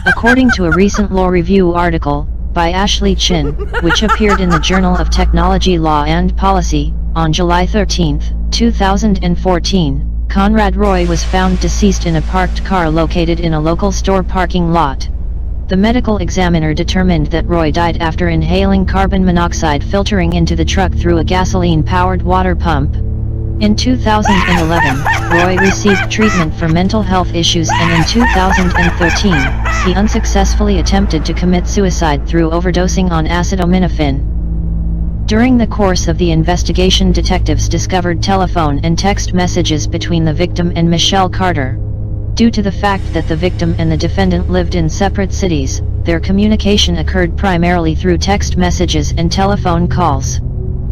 According to a recent law review article by Ashley Chin, which appeared in the Journal of Technology Law and Policy on July 13, 2014, Conrad Roy was found deceased in a parked car located in a local store parking lot. The medical examiner determined that Roy died after inhaling carbon monoxide filtering into the truck through a gasoline-powered water pump. In 2011, Roy received treatment for mental health issues, and in 2013, he unsuccessfully attempted to commit suicide through overdosing on acetaminophen. During the course of the investigation, detectives discovered telephone and text messages between the victim and Michelle Carter. Due to the fact that the victim and the defendant lived in separate cities, their communication occurred primarily through text messages and telephone calls.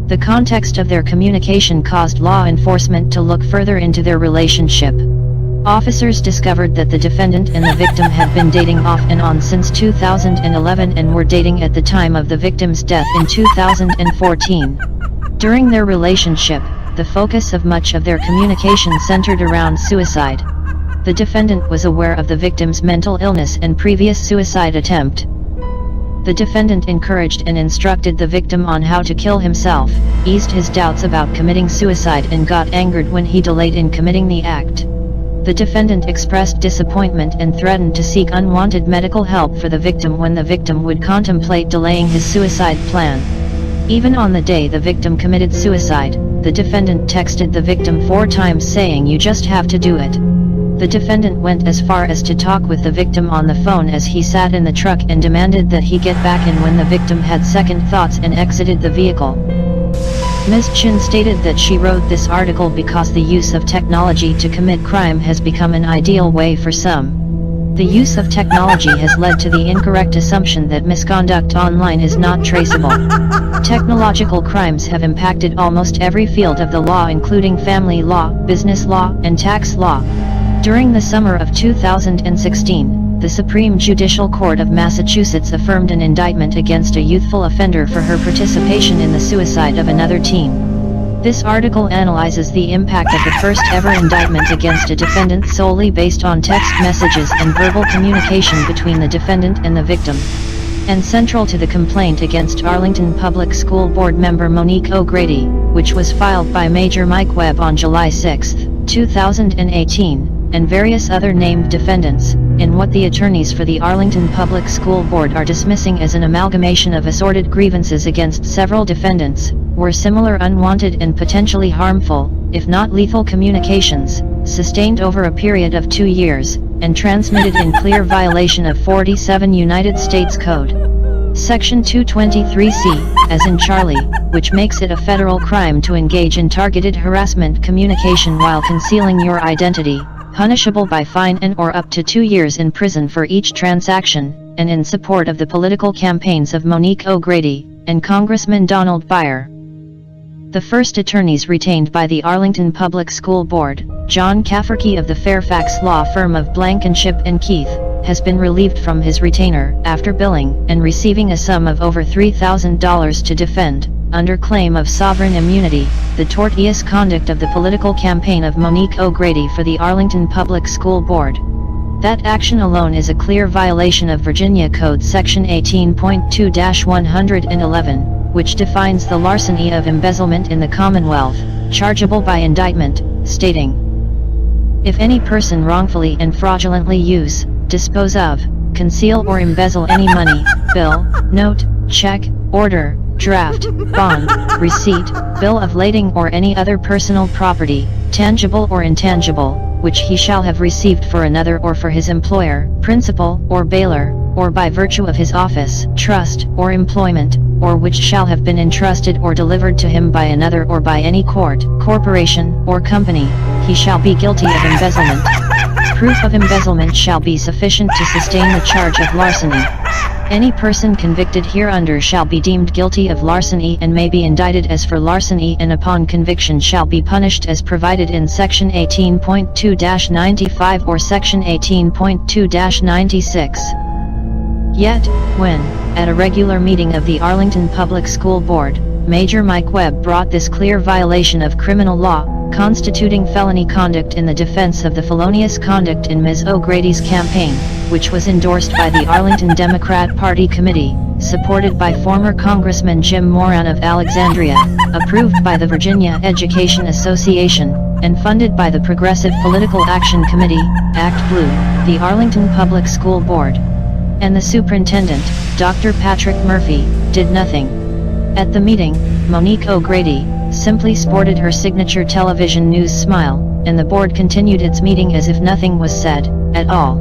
The context of their communication caused law enforcement to look further into their relationship. Officers discovered that the defendant and the victim had been dating off and on since 2011 and were dating at the time of the victim's death in 2014. During their relationship, the focus of much of their communication centered around suicide. The defendant was aware of the victim's mental illness and previous suicide attempt. The defendant encouraged and instructed the victim on how to kill himself, eased his doubts about committing suicide, and got angered when he delayed in committing the act. The defendant expressed disappointment and threatened to seek unwanted medical help for the victim when the victim would contemplate delaying his suicide plan. Even on the day the victim committed suicide, the defendant texted the victim 4 times saying, "You just have to do it." The defendant went as far as to talk with the victim on the phone as he sat in the truck and demanded that he get back in when the victim had second thoughts and exited the vehicle. Ms. Chin stated that she wrote this article because the use of technology to commit crime has become an ideal way for some. The use of technology has led to the incorrect assumption that misconduct online is not traceable. Technological crimes have impacted almost every field of the law, including family law, business law, and tax law. During the summer of 2016, the Supreme Judicial Court of Massachusetts affirmed an indictment against a youthful offender for her participation in the suicide of another teen. This article analyzes the impact of the first ever indictment against a defendant solely based on text messages and verbal communication between the defendant and the victim. And central to the complaint against Arlington Public School Board member Monique O'Grady, which was filed by Major Mike Webb on July 6, 2018, and various other named defendants, in what the attorneys for the Arlington Public School Board are dismissing as an amalgamation of assorted grievances against several defendants, were similar unwanted and potentially harmful, if not lethal communications, sustained over a period of 2 years, and transmitted in clear violation of 47 United States Code. Section 223C, as in Charlie, which makes it a federal crime to engage in targeted harassment communication while concealing your identity, punishable by fine and/or up to 2 years in prison for each transaction, and in support of the political campaigns of Monique O'Grady and Congressman Donald Byer. The first attorneys retained by the Arlington Public School Board, John Cafferkey of the Fairfax law firm of Blankenship and Keith, has been relieved from his retainer after billing and receiving a sum of over $3,000 to defend, under claim of sovereign immunity, the tortious conduct of the political campaign of Monique O'Grady for the Arlington Public School Board. That action alone is a clear violation of Virginia Code Section 18.2-111, which defines the larceny of embezzlement in the Commonwealth, chargeable by indictment, stating, "If any person wrongfully and fraudulently use, dispose of, conceal or embezzle any money, bill, note, check, order, draft, bond, receipt, bill of lading or any other personal property, tangible or intangible, which he shall have received for another or for his employer, principal or bailor, or by virtue of his office, trust, or employment, or which shall have been entrusted or delivered to him by another or by any court, corporation, or company, he shall be guilty of embezzlement. Proof of embezzlement shall be sufficient to sustain the charge of larceny. Any person convicted hereunder shall be deemed guilty of larceny and may be indicted as for larceny, and upon conviction shall be punished as provided in Section 18.2-95 or Section 18.2-96. Yet, when, at a regular meeting of the Arlington Public School Board, Major Mike Webb brought this clear violation of criminal law, constituting felony conduct in the defense of the felonious conduct in Ms. O'Grady's campaign, which was endorsed by the Arlington Democrat Party Committee, supported by former Congressman Jim Moran of Alexandria, approved by the Virginia Education Association, and funded by the Progressive Political Action Committee, Act Blue, the Arlington Public School Board. And the superintendent, Dr. Patrick Murphy, did nothing. At the meeting, Monique O'Grady simply sported her signature television news smile, and the board continued its meeting as if nothing was said, at all.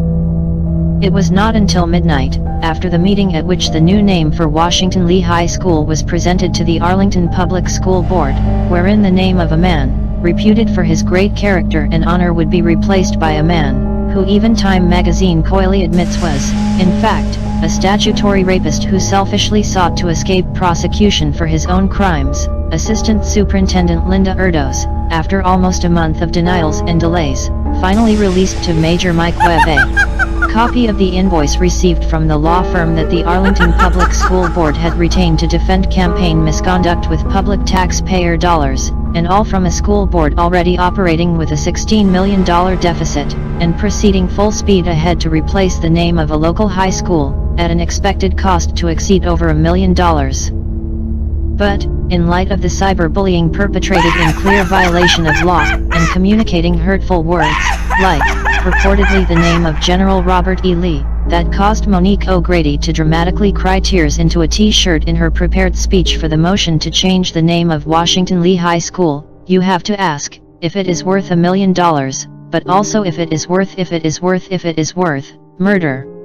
It was not until midnight, after the meeting at which the new name for Washington Lee High School was presented to the Arlington Public School Board, wherein the name of a man, reputed for his great character and honor, would be replaced by a man, who even Time magazine coyly admits was, in fact, a statutory rapist who selfishly sought to escape prosecution for his own crimes. Assistant Superintendent Linda Erdos, after almost a month of denials and delays, finally released to Major Mike Webb a copy of the invoice received from the law firm that the Arlington Public School Board had retained to defend campaign misconduct with public taxpayer dollars, and all from a school board already operating with a $16 million deficit, and proceeding full speed ahead to replace the name of a local high school, at an expected cost to exceed over $1 million. But, in light of the cyberbullying perpetrated in clear violation of law, and communicating hurtful words, like, purportedly the name of General Robert E. Lee, that caused Monique O'Grady to dramatically cry tears into a t-shirt in her prepared speech for the motion to change the name of Washington Lee High School, you have to ask, if it is worth $1 million, but also if it is worth murder.